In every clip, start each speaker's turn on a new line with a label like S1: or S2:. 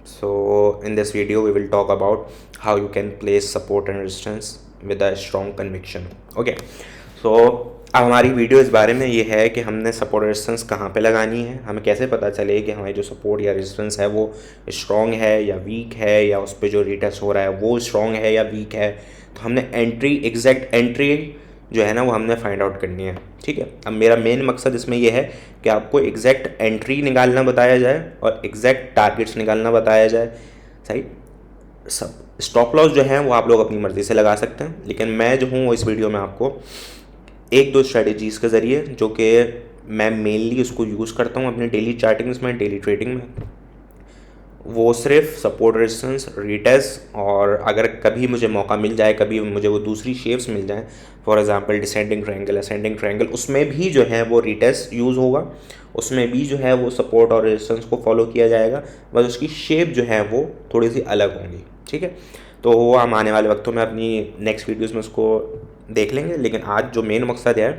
S1: So in this video we will talk about how you can place support and resistance with a strong conviction. Okay, so अब हमारी video इस बारे में ये है कि हमने सपोर्ट रेजिस्टेंस कहाँ पे लगानी है, हमें कैसे पता चले कि हमारी जो सपोर्ट या रेजिस्टेंस है वो स्ट्रॉन्ग है या वीक है, या उस पर जो रीटेस्ट हो रहा है वो स्ट्रॉन्ग है या वीक है। तो हमने एग्जैक्ट एंट्री जो है ना वो हमने फाइंड आउट करनी है। ठीक है, अब मेरा मेन मकसद इसमें यह है कि आपको एग्जैक्ट एंट्री निकालना बताया जाए और एग्जैक्ट टारगेट्स निकालना बताया जाए। सही, सब स्टॉप लॉस जो है वो आप लोग अपनी मर्ज़ी से लगा सकते हैं, लेकिन मैं जो हूँ इस वीडियो में आपको एक दो स्ट्रेटजीज़ के ज़रिए, जो कि मैं मेनली उसको यूज़ करता हूँ अपनी डेली चार्टिंग्स में, डेली ट्रेडिंग में, वो सिर्फ सपोर्ट रेजिस्टेंस रीटेस्ट, और अगर कभी मुझे मौका मिल जाए, कभी मुझे वो दूसरी शेप्स मिल जाए, for example descending triangle, ascending triangle, उसमें भी जो है वो रीटेस्ट यूज़ होगा, उसमें भी जो है वो सपोर्ट और रेजिस्टेंस को फॉलो किया जाएगा, बस उसकी शेप जो है वो थोड़ी सी अलग होंगी। ठीक है, तो वो हम आने वाले वक्तों में अपनी नेक्स्ट वीडियोज़ में उसको देख लेंगे। लेकिन आज जो मेन मकसद है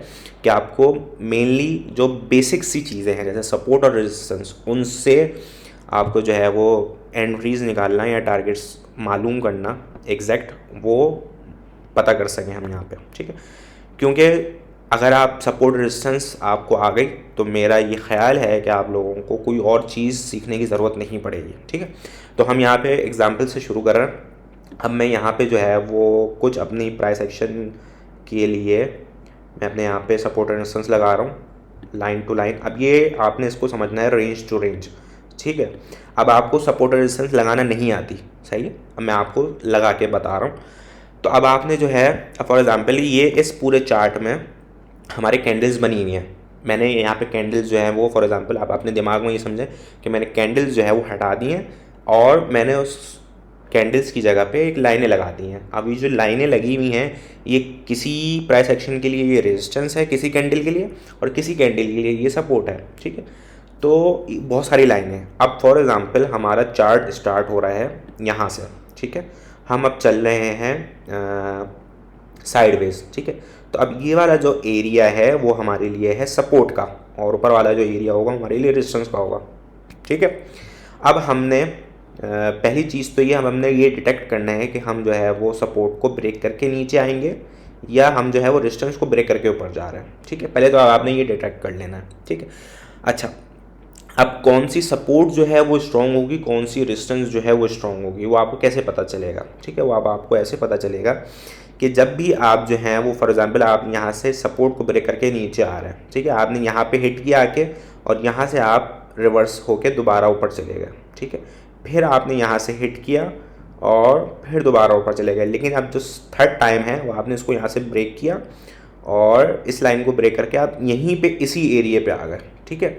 S1: कि आपको मेनली जो बेसिक सी चीज़ें हैं जैसे सपोर्ट और रेजिस्टेंस, उनसे आपको जो है वो एंट्रीज़ निकालना या टारगेट्स मालूम करना एग्जैक्ट, वो पता कर सकें हम यहाँ पे। ठीक है, क्योंकि अगर आप सपोर्ट रेजिस्टेंस आपको आ गई तो मेरा ये ख्याल है कि आप लोगों को कोई और चीज़ सीखने की ज़रूरत नहीं पड़ेगी। ठीक है, तो हम यहाँ पे एग्जांपल से शुरू कर रहे हैं। अब मैं यहाँ पे जो है वो कुछ अपनी प्राइस एक्शन के लिए मैं अपने यहाँ पे सपोर्ट एंड रेजिस्टेंस लगा रहा हूँ लाइन टू लाइन। अब ये आपने इसको समझना है रेंज टू रेंज। ठीक है, अब आपको सपोर्ट एंड रेजिस्टेंस लगाना नहीं आती, सही है, अब मैं आपको लगा के बता रहा हूँ। तो अब आपने जो है फॉर एग्जांपल ये इस पूरे चार्ट में हमारे कैंडल्स बनी हुई हैं, मैंने यहाँ पे कैंडल्स जो है वो फॉर एग्जांपल आप अपने दिमाग में ये समझें कि मैंने कैंडल्स जो है वो हटा दी हैं और मैंने उस कैंडल्स की जगह पे एक लाइनें लगा दी हैं। अब ये जो लाइनें लगी हुई हैं ये किसी प्राइस एक्शन के लिए ये रेजिस्टेंस है किसी कैंडल के लिए, और किसी कैंडल के लिए ये सपोर्ट है। ठीक है, तो बहुत सारी लाइनें। अब फॉर एग्जांपल हमारा चार्ट स्टार्ट हो रहा है यहाँ से। ठीक है, हम अब चल रहे हैं साइडवेज। ठीक है, तो अब ये वाला जो एरिया है वो हमारे लिए है सपोर्ट का, और ऊपर वाला जो एरिया होगा हमारे लिए रेजिस्टेंस का होगा। ठीक है, अब हमने पहली चीज़ तो ये हमने ये डिटेक्ट करना है कि हम जो है वो सपोर्ट को ब्रेक करके नीचे आएंगे या हम जो है वो रेजिस्टेंस को ब्रेक करके ऊपर जा रहे हैं। ठीक है, पहले तो आपने ये डिटेक्ट कर लेना है। ठीक है, अच्छा, अब कौन सी सपोर्ट जो है वो स्ट्रॉन्ग होगी, कौन सी रेजिस्टेंस जो है वो स्ट्रॉन्ग होगी, वो आपको कैसे पता चलेगा। ठीक है, वो आपको ऐसे पता चलेगा कि जब भी आप जो हैं वो फॉर एग्जांपल आप यहाँ से सपोर्ट को ब्रेक करके नीचे आ रहे हैं। ठीक है, आपने यहाँ पे हिट किया आके और यहाँ से आप रिवर्स होके दोबारा ऊपर चले गए। ठीक है, फिर आपने यहाँ से हिट किया और फिर दोबारा ऊपर चले गए, लेकिन अब जो थर्ड टाइम है वो आपने इसको यहाँ से ब्रेक किया और इस लाइन को ब्रेक करके आप यहीं पे इसी एरिया पे आ गए। ठीक है,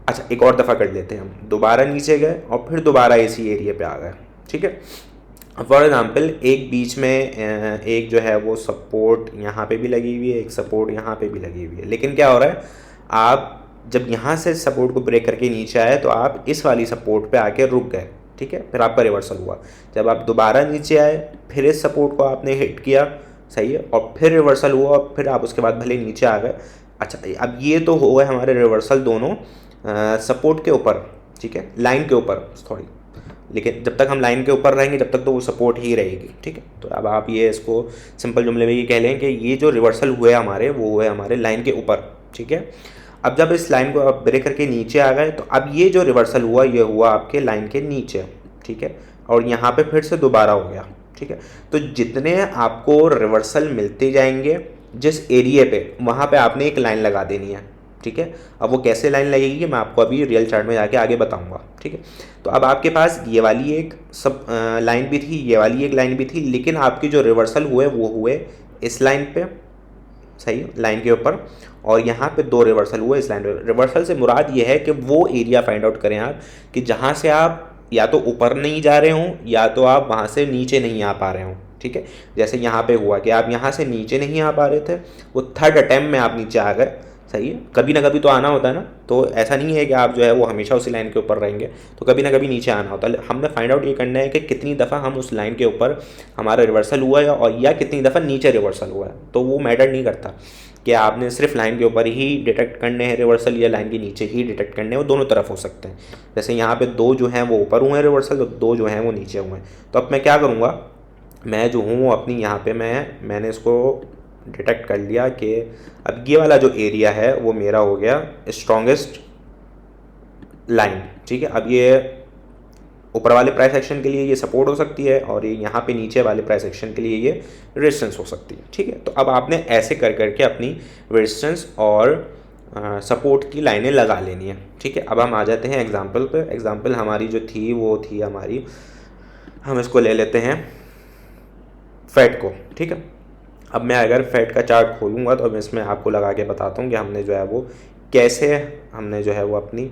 S1: अच्छा एक और दफ़ा कर लेते हैं, हम दोबारा नीचे गए और फिर दोबारा इसी एरिया पे आ गए। ठीक है, फॉर एग्जांपल एक बीच में एक जो है वो सपोर्ट यहाँ पे भी लगी हुई है, एक सपोर्ट यहाँ पे भी लगी हुई है, लेकिन क्या हो रहा है, आप जब यहाँ से सपोर्ट को ब्रेक करके नीचे आए तो आप इस वाली सपोर्ट पे आके रुक गए। ठीक है, फिर आपका रिवर्सल हुआ, जब आप दोबारा नीचे आए फिर इस सपोर्ट को आपने हिट किया, सही है, और फिर रिवर्सल हुआ और फिर आप उसके बाद भले नीचे आ गए। अच्छा, अब ये तो हो गए हमारे रिवर्सल दोनों सपोर्ट के ऊपर। ठीक है, लाइन के ऊपर सॉरी, लेकिन जब तक हम लाइन के ऊपर रहेंगे जब तक तो वो सपोर्ट ही रहेगी। ठीक है, तो अब आप ये इसको सिंपल जुमले में ये कह लें कि ये जो रिवर्सल हुए हमारे वो हुए हमारे लाइन के ऊपर। ठीक है, अब जब इस लाइन को आप ब्रेक करके नीचे आ गए तो अब ये जो रिवर्सल हुआ ये हुआ आपके लाइन के नीचे। ठीक है, और यहाँ पे फिर से दोबारा हो गया। ठीक है, तो जितने आपको रिवर्सल मिलते जाएंगे जिस एरिया पे, वहाँ पे आपने एक लाइन लगा देनी है। ठीक है, अब वो कैसे लाइन लगेगी मैं आपको अभी रियल चार्ट में जाके आगे बताऊंगा। ठीक है, तो अब आपके पास ये वाली एक सब लाइन भी थी, ये वाली एक लाइन भी थी, लेकिन आपके जो रिवर्सल हुए वो हुए इस लाइन पे, सही, लाइन के ऊपर, और यहाँ पे दो रिवर्सल हुए इस लाइन पे। रिवर्सल से मुराद ये है कि वो एरिया फाइंड आउट करें आप कि जहाँ से आप या तो ऊपर नहीं जा रहे हों या तो आप वहाँ से नीचे नहीं आ पा रहे हों। ठीक है, जैसे यहाँ पे हुआ कि आप यहाँ से नीचे नहीं आ पा रहे थे, वो थर्ड अटैम्प्ट में आप नीचे आ गए, सही है, कभी ना कभी तो आना होता है ना, तो ऐसा नहीं है कि आप जो है वो हमेशा उसी लाइन के ऊपर रहेंगे, तो कभी ना कभी नीचे आना होता है। हमने फाइंड आउट ये करना है कि कितनी दफ़ा हम उस लाइन के ऊपर हमारा रिवर्सल हुआ है और या कितनी दफ़ा नीचे रिवर्सल हुआ है। तो वो मैटर नहीं करता कि आपने सिर्फ लाइन के ऊपर ही डिटेक्ट करने हैं रिवर्सल या लाइन के नीचे ही डिटेक्ट करने हैं, वो दोनों तरफ हो सकते हैं। जैसे यहाँ पे 2 जो हैं वो ऊपर हुए हैं रिवर्सल, तो 2 जो हैं वो नीचे हुए हैं। तो अब मैं क्या करूँगा, मैं जो हूँ वो अपनी यहाँ पे मैंने इसको डिटेक्ट कर लिया कि अब ये वाला जो एरिया है वो मेरा हो गया स्ट्रॉन्गेस्ट लाइन, ठीक है। अब ये ऊपर वाले प्राइस एक्शन के लिए ये सपोर्ट हो सकती है और ये यहाँ पे नीचे वाले प्राइस एक्शन के लिए ये रेजिस्टेंस हो सकती है, ठीक है। तो अब आपने ऐसे कर करके अपनी रेजिस्टेंस और सपोर्ट की लाइनें लगा लेनी है, ठीक है। अब हम आ जाते हैं एग्जांपल पे। एग्जांपल हमारी जो थी वो थी हमारी, हम इसको ले लेते हैं फैट को, ठीक है। अब मैं अगर फैट का चार्ट खोलूँगा तो अब इसमें आपको लगा के बताता हूँ कि हमने जो है वो कैसे हमने जो है वो अपनी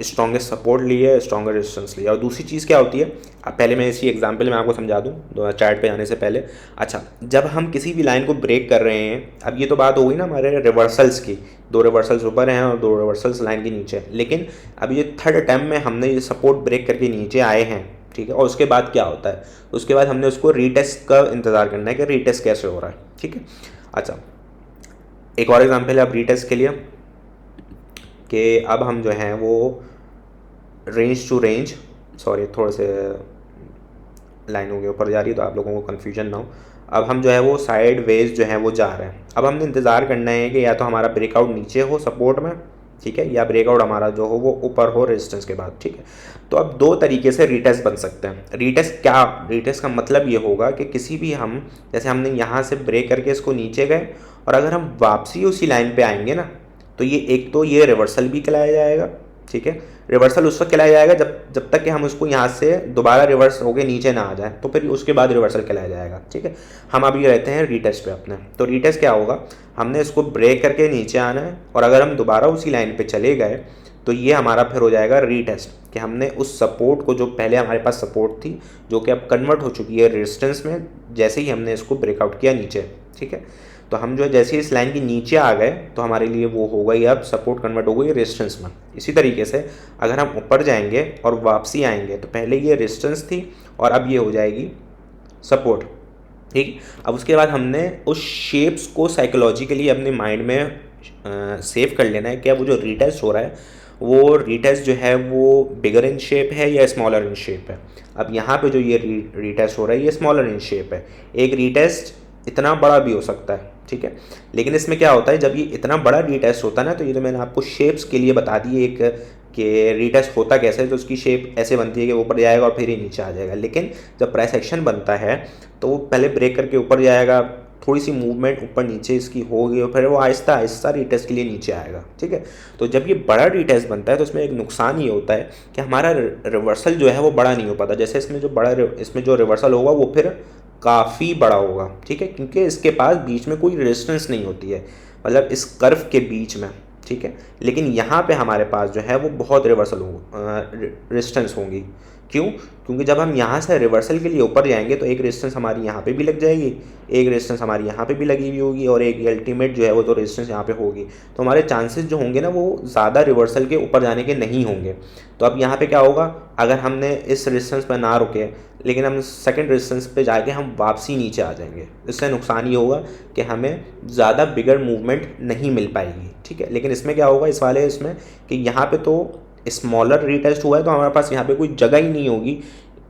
S1: स्ट्रॉन्गेस्ट सपोर्ट ली है, स्ट्रॉन्गर रेजिस्टेंस लिया। और दूसरी चीज़ क्या होती है, अब पहले मैं इसी एग्जांपल में आपको समझा दूँ चार्ट पे आने से पहले। अच्छा, जब हम किसी भी लाइन को ब्रेक कर रहे हैं, अब ये तो बात हो गई ना हमारे रिवर्सल्स की, 2 रिवर्सल्स ऊपर हैं और 2 रिवर्सल्स लाइन के नीचे, लेकिन अब ये थर्ड अटैम्प्ट में हमने ये सपोर्ट ब्रेक करके नीचे आए हैं, ठीक है। और उसके बाद क्या होता है, उसके बाद हमने उसको रीटेस्ट का इंतज़ार करना है कि रीटेस्ट कैसे हो रहा है, ठीक है। अच्छा, एक और एग्जांपल है अब रीटेस्ट के लिए कि अब हम जो हैं वो रेंज टू रेंज, सॉरी थोड़े से लाइनों के ऊपर जा रही है तो आप लोगों को कन्फ्यूजन ना हो। अब हम जो है वो साइड वेज जो है वो जा रहे हैं। अब हमने इंतज़ार करना है कि या तो हमारा ब्रेकआउट नीचे हो सपोर्ट में, ठीक है, या ब्रेकआउट हमारा जो हो वो ऊपर हो रेजिस्टेंस के बाद, ठीक है। तो अब 2 तरीके से रीटेस्ट बन सकते हैं। रीटेस्ट का मतलब ये होगा कि किसी भी हम, जैसे हमने यहाँ से ब्रेक करके इसको नीचे गए और अगर हम वापसी उसी लाइन पे आएंगे ना, तो ये एक तो ये रिवर्सल भी कहलाया जाएगा, ठीक है। रिवर्सल उस वक्त कहलाया जाएगा जब तक कि हम उसको यहाँ से दोबारा रिवर्स होके नीचे ना आ जाए, तो फिर उसके बाद रिवर्सल कहलाया जाएगा, ठीक है। हम अभी रहते हैं रीटेस्ट पे अपने। तो रीटेस्ट क्या होगा, हमने इसको ब्रेक करके नीचे आना है और अगर हम दोबारा उसी लाइन पे चले गए तो ये हमारा फिर हो जाएगा रीटेस्ट, कि हमने उस सपोर्ट को, जो पहले हमारे पास सपोर्ट थी जो कि अब कन्वर्ट हो चुकी है रेजिस्टेंस में, जैसे ही हमने इसको ब्रेकआउट किया नीचे, ठीक है। तो हम जो है जैसे इस लाइन के नीचे आ गए तो हमारे लिए वो हो गई अब सपोर्ट कन्वर्ट हो गई रेजिस्टेंस में। इसी तरीके से अगर हम ऊपर जाएंगे और वापसी आएंगे तो पहले ये रेजिस्टेंस थी और अब ये हो जाएगी सपोर्ट, ठीक। अब उसके बाद हमने उस शेप्स को साइकोलॉजिकली अपने माइंड में सेव कर लेना है कि अब वो जो रीटेस्ट हो रहा है वो रीटेस्ट जो है वो बिगर इन शेप है या स्मॉलर इन शेप है। अब यहाँ पे जो ये रीटेस्ट हो रहा है ये स्मॉलर इन शेप है। एक रीटेस्ट इतना बड़ा भी हो सकता है, ठीक है। लेकिन इसमें क्या होता है, जब ये इतना बड़ा रीटेस्ट होता है ना, तो ये तो मैंने आपको शेप्स के लिए बता दी एक कि रीटेस्ट होता कैसे है, तो उसकी शेप ऐसे बनती है कि ऊपर जाएगा और फिर ही नीचे आ जाएगा। लेकिन जब प्राइस एक्शन बनता है तो वो पहले ब्रेक करके ऊपर जाएगा, थोड़ी सी मूवमेंट ऊपर नीचे इसकी होगी और फिर वो आहिस्ता आहिस्ता रीटेस्ट के लिए नीचे आएगा, ठीक है। तो जब ये बड़ा रीटेस्ट बनता है तो उसमें एक नुकसान ये होता है कि हमारा रिवर्सल जो है वो बड़ा नहीं हो पाता। जैसे इसमें जो रिवर्सल होगा वो फिर काफ़ी बड़ा होगा, ठीक है, क्योंकि इसके पास बीच में कोई रेजिस्टेंस नहीं होती है, मतलब इस कर्व के बीच में, ठीक है। लेकिन यहाँ पे हमारे पास जो है वो बहुत रेजिस्टेंस होंगी। क्यों? क्योंकि जब हम यहाँ से रिवर्सल के लिए ऊपर जाएंगे तो एक रेजिस्टेंस हमारी यहाँ पे भी लग जाएगी, एक रेजिस्टेंस हमारी यहाँ पे भी लगी हुई होगी और एक अल्टीमेट जो है वो तो रेजिस्टेंस यहाँ पे होगी। तो हमारे चांसेस जो होंगे ना वो ज़्यादा रिवर्सल के ऊपर जाने के नहीं होंगे। तो अब यहाँ पे क्या होगा, अगर हमने इस रेजिस्टेंस पर ना रुके लेकिन हम सेकंड रेजिस्टेंस पे जाके हम वापसी नीचे आ जाएंगे, इससे नुकसान ये होगा कि हमें ज़्यादा बिगर मूवमेंट नहीं मिल पाएगी, ठीक है। लेकिन इसमें क्या होगा इसमें कि यहाँ पे तो स्मॉलर रीटेस्ट हुआ है तो हमारे पास यहाँ पे कोई जगह ही नहीं होगी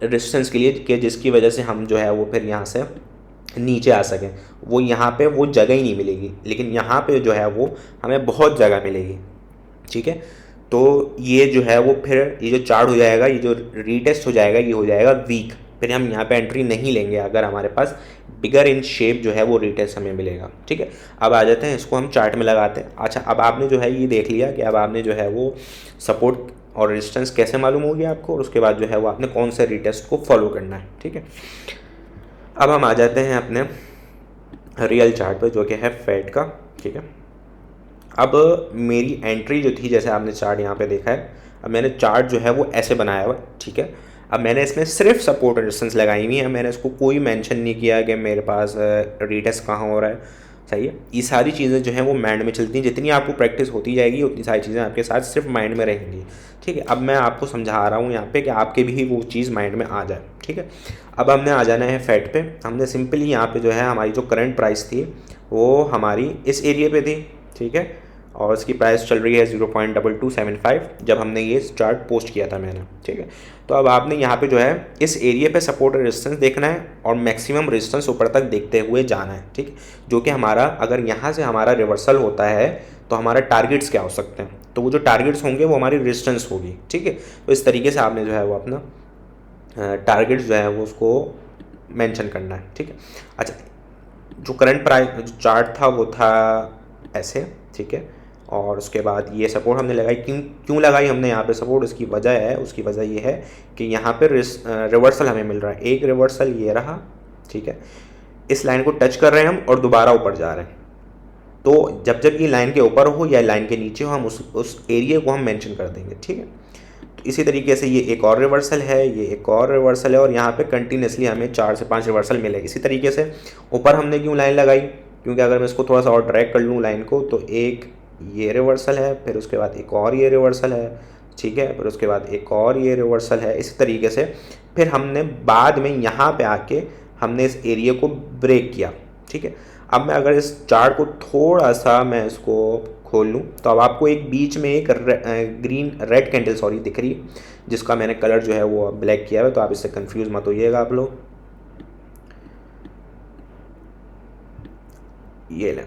S1: रेजिस्टेंस के लिए कि जिसकी वजह से हम जो है वो फिर यहाँ से नीचे आ सकें, वो यहाँ पे वो जगह ही नहीं मिलेगी। लेकिन यहाँ पे जो है वो हमें बहुत जगह मिलेगी, ठीक है। तो ये जो है वो फिर ये जो चार्ट हो जाएगा, ये जो रीटेस्ट हो जाएगा ये हो जाएगा वीक, फिर हम यहाँ पे एंट्री नहीं लेंगे अगर हमारे पास बिगर इन शेप जो है वो रीटेस्ट हमें मिलेगा, ठीक है। अब आ जाते हैं इसको हम चार्ट में लगाते हैं। अच्छा, अब आपने जो है ये देख लिया कि अब आपने जो है वो सपोर्ट और रेजिस्टेंस कैसे मालूम हो गया आपको, और उसके बाद जो है वो आपने कौन से रीटेस्ट को फॉलो करना है, ठीक है। अब हम आ जाते हैं अपने रियल चार्ट पे जो कि है फैट का, ठीक है। अब मेरी एंट्री जो थी, जैसे आपने चार्ट यहाँ पे देखा है, अब मैंने चार्ट जो है वो ऐसे बनाया हुआ है, ठीक है। अब मैंने इसमें सिर्फ सपोर्ट और रेजिस्टेंस लगाई हुई है, मैंने इसको कोई मेंशन नहीं किया कि मेरे पास रीटेस्ट कहाँ हो रहा है सही है। ये सारी चीज़ें जो हैं वो माइंड में चलती हैं, जितनी आपको प्रैक्टिस होती जाएगी उतनी सारी चीज़ें आपके साथ सिर्फ माइंड में रहेंगी। ठीक है, अब मैं आपको समझा रहा हूँ यहाँ पे कि आपके भी वो चीज़ माइंड में आ जाए। ठीक है, अब हमने आ जाना है फैट पे। हमने सिंपली यहाँ पे जो है हमारी जो करंट प्राइस थी वो हमारी इस एरिया पे थी। ठीक है, और इसकी प्राइस चल रही है 0.2275 जब हमने ये चार्ट पोस्ट किया था मैंने। ठीक है, तो अब आपने यहाँ पे जो है इस एरिया पे सपोर्ट और रेजिस्टेंस देखना है और मैक्सिमम रेजिस्टेंस ऊपर तक देखते हुए जाना है। ठीक, जो कि हमारा अगर यहाँ से हमारा रिवर्सल होता है तो हमारा टारगेट्स क्या हो सकते हैं, तो वो जो टारगेट्स होंगे वो हमारी रेजिस्टेंस होगी। ठीक है, तो इस तरीके से आपने जो है वो अपना टारगेट्स जो है वो उसको मेंशन करना है। ठीक है, अच्छा, जो करंट प्राइस जो चार्ट था वो था ऐसे। ठीक है, और उसके बाद ये सपोर्ट हमने लगाई। क्यों लगाई हमने यहाँ पे सपोर्ट, उसकी वजह है, उसकी वजह ये है कि यहाँ पे रिवर्सल हमें मिल रहा है। एक रिवर्सल ये रहा। ठीक है, इस लाइन को टच कर रहे हैं हम और दोबारा ऊपर जा रहे हैं। तो जब जब ये लाइन के ऊपर हो या लाइन के नीचे हो हम उस एरिया को हम मेंशन कर देंगे। ठीक है, तो इसी तरीके से ये एक और रिवर्सल है, ये एक और रिवर्सल है, और यहाँ पे कंटिन्यूसली हमें 4 से 5 रिवर्सल मिले। इसी तरीके से ऊपर हमने क्यों लाइन लगाई, क्योंकि अगर मैं इसको थोड़ा सा और ड्रैग कर लूँ लाइन को, तो एक ये रिवर्सल है, फिर उसके बाद एक और ये रिवर्सल है। ठीक है, फिर उसके बाद एक और ये रिवर्सल है। इसी तरीके से फिर हमने बाद में यहाँ पे आके हमने इस एरिया को ब्रेक किया। ठीक है, अब मैं अगर इस चार्ट को थोड़ा सा मैं इसको खोल लूँ तो अब आपको एक बीच में एक रेड कैंडल सॉरी दिख रही है, जिसका मैंने कलर जो है वो ब्लैक किया है, तो आप इससे कंफ्यूज मत होइएगा आप लोग। ये लें।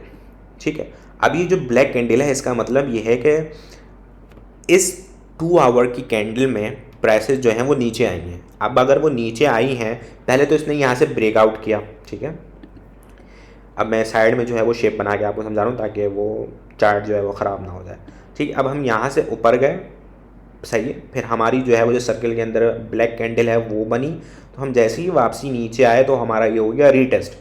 S1: ठीक है, अब ये जो ब्लैक कैंडल है इसका मतलब ये है कि इस 2 आवर की कैंडल में प्राइसेस जो हैं वो नीचे आई हैं। अब अगर वो नीचे आई हैं, पहले तो इसने यहाँ से ब्रेकआउट किया। ठीक है, अब मैं साइड में जो है वो शेप बना के आपको समझा रहा हूँ ताकि वो चार्ट जो है वो ख़राब ना हो जाए। ठीक, अब हम यहाँ से ऊपर गए। सही है, फिर हमारी जो है वो जो सर्कल के अंदर ब्लैक कैंडल है वो बनी, तो हम जैसे ही वापसी नीचे आए तो हमारा ये हो गया रीटेस्ट।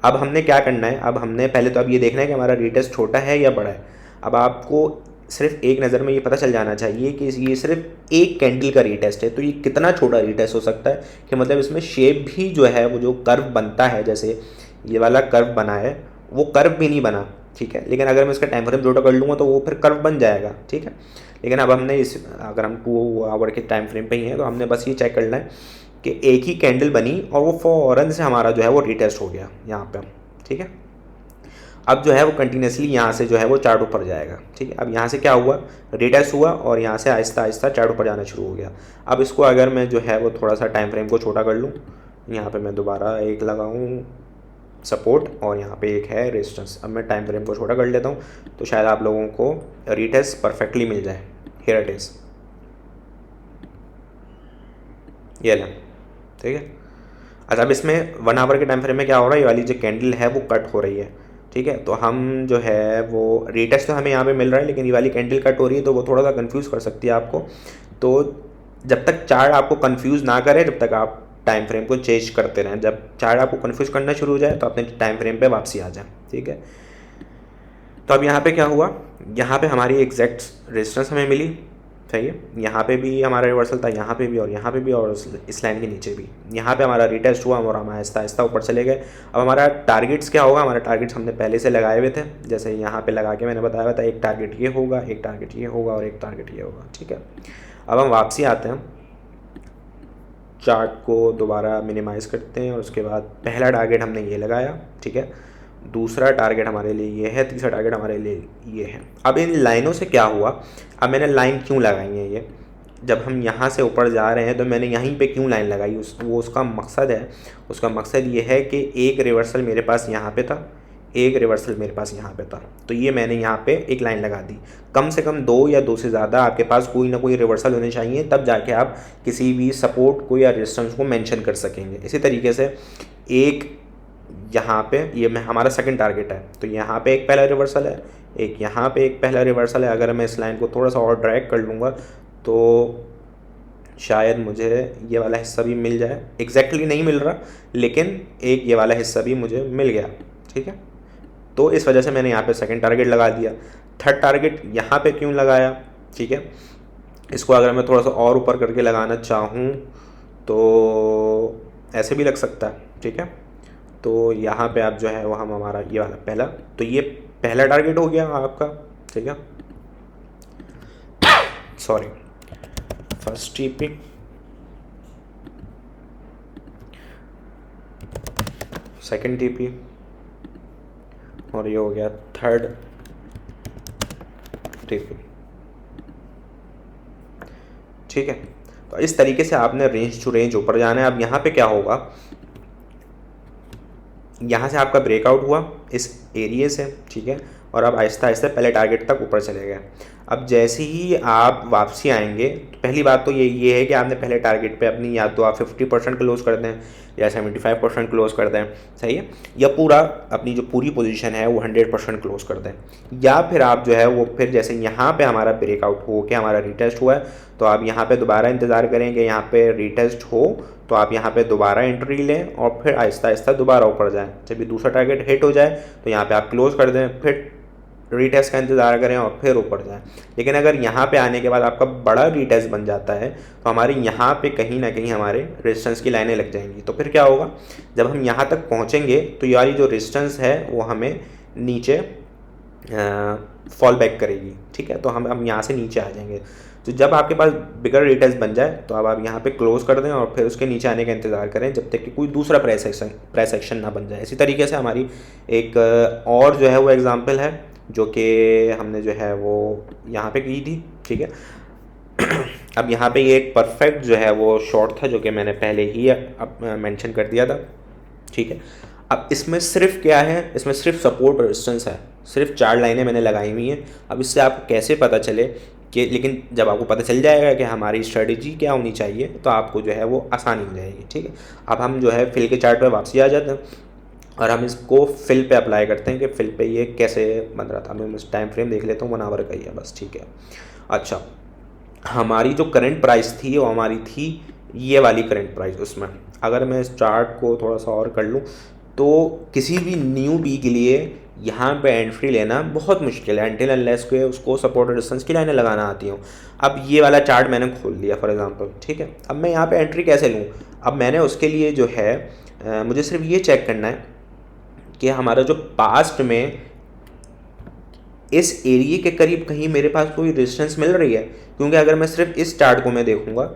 S1: अब हमने क्या करना है, अब हमने पहले तो अब ये देखना है कि हमारा रीटेस्ट छोटा है या बड़ा है। अब आपको सिर्फ एक नज़र में ये पता चल जाना चाहिए कि ये सिर्फ एक कैंडल का रीटेस्ट है, तो ये कितना छोटा रीटेस्ट हो सकता है कि मतलब इसमें शेप भी जो है वो जो कर्व बनता है, जैसे ये वाला कर्व बना है वो कर्व भी नहीं बना। ठीक है, लेकिन अगर मैं इसका टाइम फ्रेम जोड़ा कर लूँगा तो वो फिर कर्व बन जाएगा। ठीक है, लेकिन अब हमने अगर हम 2 आवर के टाइम फ्रेम पे ही हैं तो हमने बस ये चेक करना है कि एक ही कैंडल बनी और वो फ़ौरन से हमारा जो है वो रीटेस्ट हो गया यहाँ पे। ठीक है, अब जो है वो कंटिन्यूसली यहाँ से जो है वो चार्ट ऊपर जाएगा। ठीक है, अब यहाँ से क्या हुआ, रीटेस्ट हुआ और यहाँ से आहिस्ता आहिस्ता चार्ट ऊपर जाना शुरू हो गया। अब इसको अगर मैं जो है वो थोड़ा सा टाइम फ्रेम को छोटा कर लूँ, यहाँ पे मैं दोबारा एक लगाऊँ सपोर्ट और यहाँ पे एक है रेजिस्टेंस। अब मैं टाइम फ्रेम को छोटा कर लेता हूँ तो शायद आप लोगों को रीटेस्ट परफेक्टली मिल जाए। हियर इट इज़, ये लें। ठीक है, अच्छा, अब इसमें 1 आवर के टाइम फ्रेम में क्या हो रहा है, ये वाली जो कैंडल है वो कट हो रही है। ठीक है, तो हम जो है वो रीटेस्ट तो हमें यहाँ पे मिल रहा है, लेकिन ये वाली कैंडल कट हो रही है तो वो थोड़ा सा कंफ्यूज कर सकती है आपको। तो जब तक चार्ट आपको कंफ्यूज ना करे जब तक आप टाइम फ्रेम को चेंज करते रहें। जब चार्ट आपको कंफ्यूज करना शुरू हो जाए तो अपने टाइम फ्रेम पे वापसी आ जाए। ठीक है, तो अब यहाँ पे क्या हुआ, यहाँ पे हमारी एग्जैक्ट रेजिस्टेंस हमें मिली। सही है, यहाँ पे भी हमारा रिवर्सल था, यहाँ पे भी और यहाँ पे भी, और इस लाइन के नीचे भी। यहाँ पे हमारा रीटेस्ट हुआ और हम आहिस्ता आहिस्ता ऊपर चले गए। अब हमारा टारगेट्स क्या होगा, हमारे टारगेट्स हमने पहले से लगाए हुए थे, जैसे यहाँ पे लगा के मैंने बताया हुआ था एक टारगेट ये होगा, एक टारगेट ये होगा और एक टारगेट ये होगा। ठीक है, अब हम वापसी आते हैं, चार्ट को दोबारा मिनिमाइज़ करते हैं और उसके बाद पहला टारगेट हमने ये लगाया। ठीक है, दूसरा टारगेट हमारे लिए ये है, तीसरा टारगेट हमारे लिए ये है। अब इन लाइनों से क्या हुआ, अब मैंने लाइन क्यों लगाई है, ये जब हम यहाँ से ऊपर जा रहे हैं तो मैंने यहीं पे क्यों लाइन लगाई, उसका मकसद है, उसका मकसद ये है कि एक रिवर्सल मेरे पास यहाँ पे था, एक रिवर्सल मेरे पास यहाँ पे था, तो ये मैंने यहाँ पे एक लाइन लगा दी। कम से कम 2 या 2 से ज़्यादा आपके पास कोई ना कोई रिवर्सल होने चाहिए, तब जाके आप किसी भी सपोर्ट को या रेजिस्टेंस को मेंशन कर सकेंगे। इसी तरीके से एक यहाँ पे ये मैं हमारा सेकंड टारगेट है, तो यहाँ पे एक पहला रिवर्सल है, एक यहाँ पे एक पहला रिवर्सल है। अगर मैं इस लाइन को थोड़ा सा और ड्रैग कर लूँगा तो शायद मुझे ये वाला हिस्सा भी मिल जाए। एग्जैक्टली नहीं मिल रहा, लेकिन एक ये वाला हिस्सा भी मुझे मिल गया। ठीक है, तो इस वजह से मैंने यहाँ पे सेकंड टारगेट लगा दिया। थर्ड टारगेट यहाँ पे क्यों लगाया, ठीक है, इसको अगर मैं थोड़ा सा और ऊपर करके लगाना चाहूँ तो ऐसे भी लग सकता है। ठीक है, तो यहाँ पे आप जो है वो हम हमारा ये वाला पहला, तो ये पहला टारगेट हो गया आपका, ठीक है, sorry, first TP, second TP, और ये हो गया थर्ड टीपी, ठीक है। तो इस तरीके से आपने रेंज टू रेंज ऊपर जाना है। अब यहाँ पे क्या होगा, यहाँ से आपका ब्रेकआउट हुआ इस एरिया से, ठीक है, और अब आहिस्ता आहिस्ता पहले टारगेट तक ऊपर चले गए। अब जैसे ही आप वापसी आएंगे, तो पहली बात तो ये है कि आपने पहले टारगेट पे अपनी या तो आप 50% क्लोज कर दें या 75% क्लोज कर दें, सही है, या पूरा अपनी जो पूरी पोजीशन है वो 100% क्लोज कर दें, या फिर आप जो है वो फिर जैसे यहाँ पे हमारा ब्रेकआउट हो के हमारा रीटेस्ट हुआ है तो आप यहाँ पे दोबारा इंतज़ार करेंगे, यहाँ पे रीटेस्ट हो तो आप यहाँ पे दोबारा एंट्री लें और फिर आहिस्ता आहिस्ता दोबारा ऊपर जाएं। जब भी दूसरा टारगेट हिट हो जाए तो यहाँ पे आप क्लोज कर दें, फिर रीटेस्ट का इंतज़ार करें और फिर ऊपर जाएं। लेकिन अगर यहाँ पे आने के बाद आपका बड़ा रीटेस्ट बन जाता है तो हमारी यहाँ पे कहीं ना कहीं हमारे रेजिस्टेंस की लाइनें लग जाएंगी। तो फिर क्या होगा, जब हम यहाँ तक पहुँचेंगे तो यारी जो रेजिस्टेंस है वो हमें नीचे फॉल बैक करेगी, ठीक है, तो हम यहाँ से नीचे आ जाएंगे। तो जब आपके पास बिगर रिटेस्ट बन जाए तो अब आप यहाँ पे क्लोज कर दें और फिर उसके नीचे आने का इंतज़ार करें जब तक कि कोई दूसरा प्राइस एक्शन ना बन जाए। इसी तरीके से हमारी एक और जो है वो एग्जांपल है जो कि हमने जो है वो यहाँ पे की थी, ठीक है। अब यहाँ पे ये एक परफेक्ट जो है वो शॉर्ट था जो कि मैंने पहले ही अब मेंशन कर दिया था, ठीक है। अब इसमें सिर्फ क्या है, इसमें सिर्फ सपोर्ट रेजिस्टेंस है, सिर्फ 4 लाइनें मैंने लगाई हुई हैं। अब इससे आपको कैसे पता चले कि, लेकिन जब आपको पता चल जाएगा कि हमारी स्ट्रेटजी क्या होनी चाहिए तो आपको जो है वो आसानी हो जाएगी, ठीक है। अब हम जो है फिल के चार्ट पे वापसी आ जाते हैं और हम इसको फिल पे अप्लाई करते हैं कि फिल पे ये कैसे बन रहा था। मैं टाइम फ्रेम देख लेता हूँ, 1 आवर का ही है बस, ठीक है। अच्छा, हमारी जो करंट प्राइस थी वो हमारी थी ये वाली करंट प्राइस। उसमें अगर मैं इस चार्ट को थोड़ा सा और कर लूँ तो किसी भी न्यू बी के लिए यहाँ पे एंट्री लेना बहुत मुश्किल है अनटिल अनलेस के उसको सपोर्ट रेजिस्टेंस की लाइनें लगाना आती हूँ। अब ये वाला चार्ट मैंने खोल लिया फॉर एग्जांपल, ठीक है। अब मैं यहाँ पे एंट्री कैसे लूँ, अब मैंने उसके लिए जो है मुझे सिर्फ ये चेक करना है कि हमारा जो पास्ट में इस एरिए के करीब कहीं मेरे पास कोई रेजिस्टेंस मिल रही है। क्योंकि अगर मैं सिर्फ इस चार्ट को मैं देखूँगा,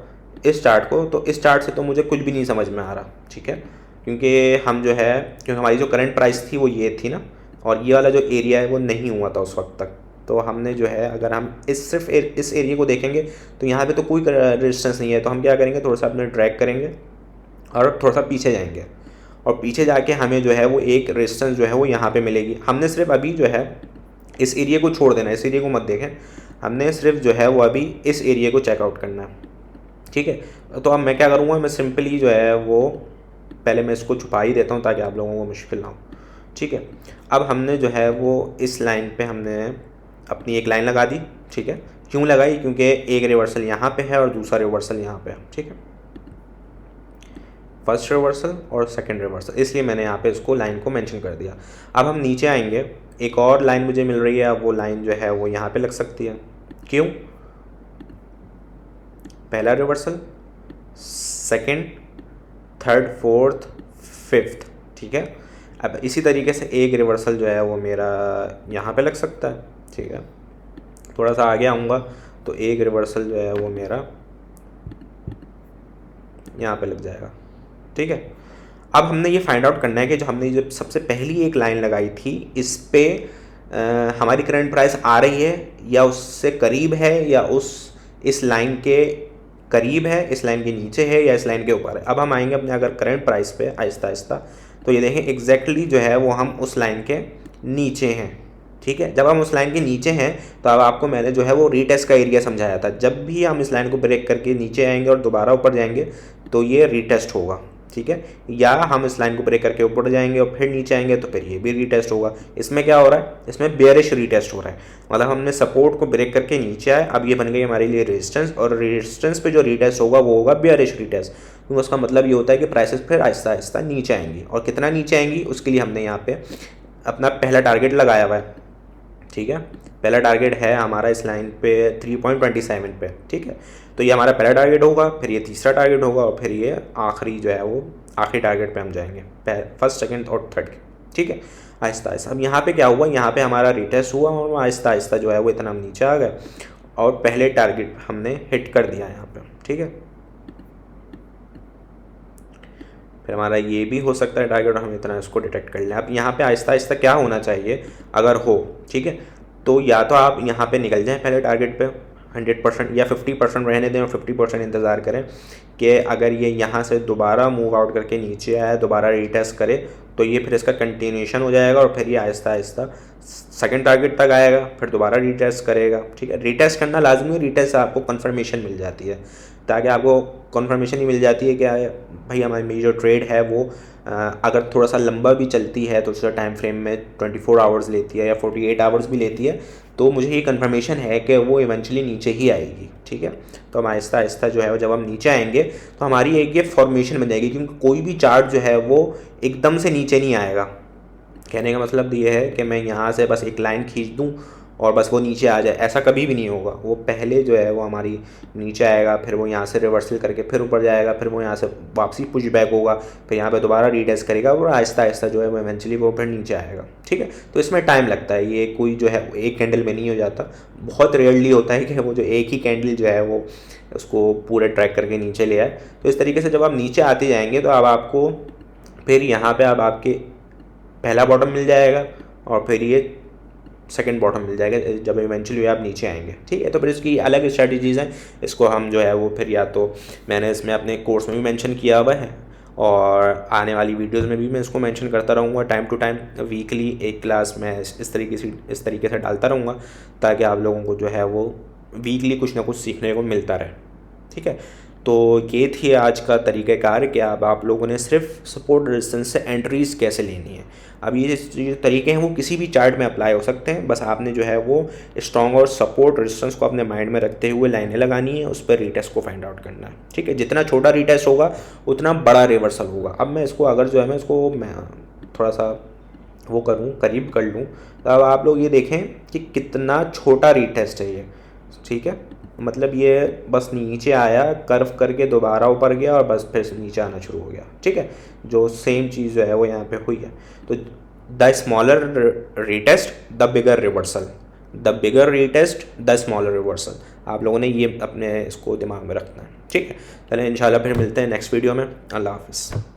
S1: इस चार्ट को, तो इस चार्ट से तो मुझे कुछ भी नहीं समझ में आ रहा, ठीक है। क्योंकि हम जो है, क्योंकि हमारी जो करंट प्राइस थी वो ये थी ना, और ये वाला जो एरिया है वो नहीं हुआ था उस वक्त तक। तो हमने जो है, अगर हम सिर्फ इस एरिया को देखेंगे तो यहाँ पे तो कोई रेजिस्टेंस नहीं है। तो हम क्या करेंगे, थोड़ा सा अपने ड्रैग करेंगे और थोड़ा सा पीछे जाएंगे और पीछे जाके हमें जो है वो एक रेजिस्टेंस जो है वो यहाँ पे मिलेगी। हमने सिर्फ अभी जो है इस एरिया को छोड़ देना है, इस एरिया को मत देखें, हमने सिर्फ जो है वो अभी इस एरिया को चेकआउट करना है, ठीक है। तो अब मैं क्या करूँगा, मैं सिंपली जो है वो पहले मैं इसको छुपा ही देता हूँ ताकि आप लोगों को मुश्किल ना हो, ठीक है। अब हमने जो है वो इस लाइन पे हमने अपनी एक लाइन लगा दी, ठीक है। क्यों लगाई, क्योंकि एक रिवर्सल यहाँ पे है और दूसरा रिवर्सल यहाँ पे है, ठीक है। फर्स्ट रिवर्सल और सेकंड रिवर्सल, इसलिए मैंने यहाँ पे इसको लाइन को मेंशन कर दिया। अब हम नीचे आएंगे, एक और लाइन मुझे मिल रही है, अब वो लाइन जो है वो यहाँ पे लग सकती है। क्यों, पहला reversal, second, third, fourth, fifth, ठीक है। अब इसी तरीके से एक रिवर्सल जो है वो मेरा यहाँ पे लग सकता है, ठीक है। थोड़ा सा आगे आऊँगा तो एक रिवर्सल जो है वो मेरा यहाँ पे लग जाएगा, ठीक है। अब हमने ये फाइंड आउट करना है कि जो हमने जो सबसे पहली एक लाइन लगाई थी इस पे हमारी करंट प्राइस आ रही है या उससे करीब है या इस लाइन के करीब है, इस लाइन के नीचे है या इस लाइन के ऊपर है। अब हम आएंगे अपने अगर करंट प्राइस पे आहिस्ता आहिस्ता, तो ये देखें एग्जैक्टली जो है वो हम उस लाइन के नीचे हैं, ठीक है। जब हम उस लाइन के नीचे हैं तो अब आपको मैंने जो है वो रीटेस्ट का एरिया समझाया था। जब भी हम इस लाइन को ब्रेक करके नीचे आएंगे और दोबारा ऊपर जाएंगे तो ये रीटेस्ट होगा, ठीक है। या हम इस लाइन को ब्रेक करके ऊपर जाएंगे और फिर नीचे आएंगे तो फिर ये भी रीटेस्ट होगा। इसमें क्या हो रहा है, इसमें बेयरिश रीटेस्ट हो रहा है, मतलब हमने सपोर्ट को ब्रेक करके नीचे आए, अब ये बन गई हमारे लिए रेजिस्टेंस, और रेजिस्टेंस पे जो रीटेस्ट होगा वो होगा बेयरिश रीटेस्ट। क्योंकि उसका मतलब ये होता है कि प्राइसेस फिर आहिस्ता आहिस्ता नीचे आएंगी, और कितना नीचे आएंगी उसके लिए हमने यहाँ पे अपना पहला टारगेट लगाया हुआ है, ठीक है। पहला टारगेट है हमारा इस लाइन पे 3.27 पे, ठीक है। तो ये हमारा पहला टारगेट होगा, फिर ये तीसरा टारगेट होगा और फिर ये आखिरी जो है वो आखिरी टारगेट पे हम जाएंगे, फर्स्ट सेकंड और थर्ड के, ठीक है, आहिस्ता आहिस्ता। अब यहाँ पे क्या हुआ, यहाँ पे हमारा रिटेस्ट हुआ और आहिस्ता आहिस्ता जो है वो इतना हम नीचे आ गए और पहले टारगेट हमने हिट कर दिया यहाँ पे, ठीक है। फिर हमारा ये भी हो सकता है टारगेट, हम इतना इसको डिटेक्ट कर लें। अब यहाँ पे आहिस्ता आहिस्ता क्या होना चाहिए अगर हो, ठीक है, तो या तो आप यहाँ पे निकल जाएं पहले टारगेट पे 100% या 50% रहने दें और 50% इंतज़ार करें कि अगर ये यहाँ से दोबारा मूव आउट करके नीचे आया, दोबारा रीटेस्ट करे, तो ये फिर इसका कंटिन्यूशन हो जाएगा और फिर ये आहिस्ता आहिस्ता सेकंड टारगेट तक आएगा, फिर दोबारा रीटेस्ट करेगा, ठीक है। रीटेस्ट करना लाजमी है, रीटेस्ट से आपको कन्फर्मेशन मिल जाती है, ताकि आपको कन्फर्मेशन ही मिल जाती है कि भाई हमारी मेरी जो ट्रेड है वो अगर थोड़ा सा लंबा भी चलती है तो उसका टाइम फ्रेम में 24 आवर्स लेती है या 48 आवर्स भी लेती है, तो मुझे ये कन्फर्मेशन है कि वो इवेंचुअली नीचे ही आएगी, ठीक है। तो हम आहिस्ता आहिस्ता जो है जब हम नीचे आएंगे तो हमारी एक ये फॉर्मेशन बन जाएगी, क्योंकि कोई भी चार्ट जो है वो एकदम से नीचे नहीं आएगा। कहने का मतलब ये है कि मैं यहाँ से बस एक लाइन खींच दूँ और बस वो नीचे आ जाए, ऐसा कभी भी नहीं होगा। वो पहले जो है वो हमारी नीचे आएगा, फिर वो यहाँ से रिवर्सल करके फिर ऊपर जाएगा, फिर वो यहाँ से वापसी पुश बैक होगा, फिर यहाँ पे दोबारा रीटेस्ट करेगा और आहिस्ता आहिस्ता जो है वो इवेंचुअली वो फिर नीचे आएगा, ठीक है। तो इसमें टाइम लगता है, ये कोई जो है एक कैंडल में नहीं हो जाता, बहुत रेयरली होता है कि वो जो एक ही कैंडल जो है वो उसको पूरे ट्रैक करके नीचे ले आए। तो इस तरीके से जब आप नीचे आते जाएंगे तो अब आपको फिर यहाँ पर अब आपके पहला बॉटम मिल जाएगा और फिर ये सेकंड बॉटम मिल जाएगा जब इवेंचुअली आप नीचे आएंगे, ठीक है। तो फिर इसकी अलग स्ट्रैटेजीज़ हैं, इसको हम जो है वो फिर या तो मैंने इसमें अपने कोर्स में भी मेंशन किया हुआ है और आने वाली वीडियोस में भी मैं इसको मेंशन करता रहूँगा टाइम टू टाइम, वीकली एक क्लास मैं इस तरीके से डालता रहूँगा ताकि आप लोगों को जो है वो वीकली कुछ ना कुछ सीखने को मिलता रहे, ठीक है। तो ये थी आज का तरीक़ाकार कि अब आप लोगों ने सिर्फ सपोर्ट रेजिस्टेंस से एंट्रीज़ कैसे लेनी है। अब ये जो तरीके हैं वो किसी भी चार्ट में अप्लाई हो सकते हैं, बस आपने जो है वो स्ट्रॉन्ग और सपोर्ट रेजिस्टेंस को अपने माइंड में रखते हुए लाइनें लगानी है, उस पर रीटेस्ट को फाइंड आउट करना है, ठीक है। जितना छोटा रीटेस्ट होगा उतना बड़ा रिवर्सल होगा। अब मैं इसको अगर जो है मैं इसको मैं थोड़ा सा वो करूँ, करीब कर लूँ, तो अब आप लोग ये देखें कि कितना छोटा रीटेस्ट है ये, ठीक है। मतलब ये बस नीचे आया, कर्व करके दोबारा ऊपर गया और बस फिर से नीचे आना शुरू हो गया, ठीक है। जो सेम चीज़ जो है वो यहाँ पे हुई है। तो the smaller retest the bigger reversal, the bigger retest the smaller reversal, आप लोगों ने ये अपने इसको दिमाग में रखना है, ठीक है। चलें इंशाल्लाह फिर मिलते हैं नेक्स्ट वीडियो में। अल्लाह हाफ़िज़।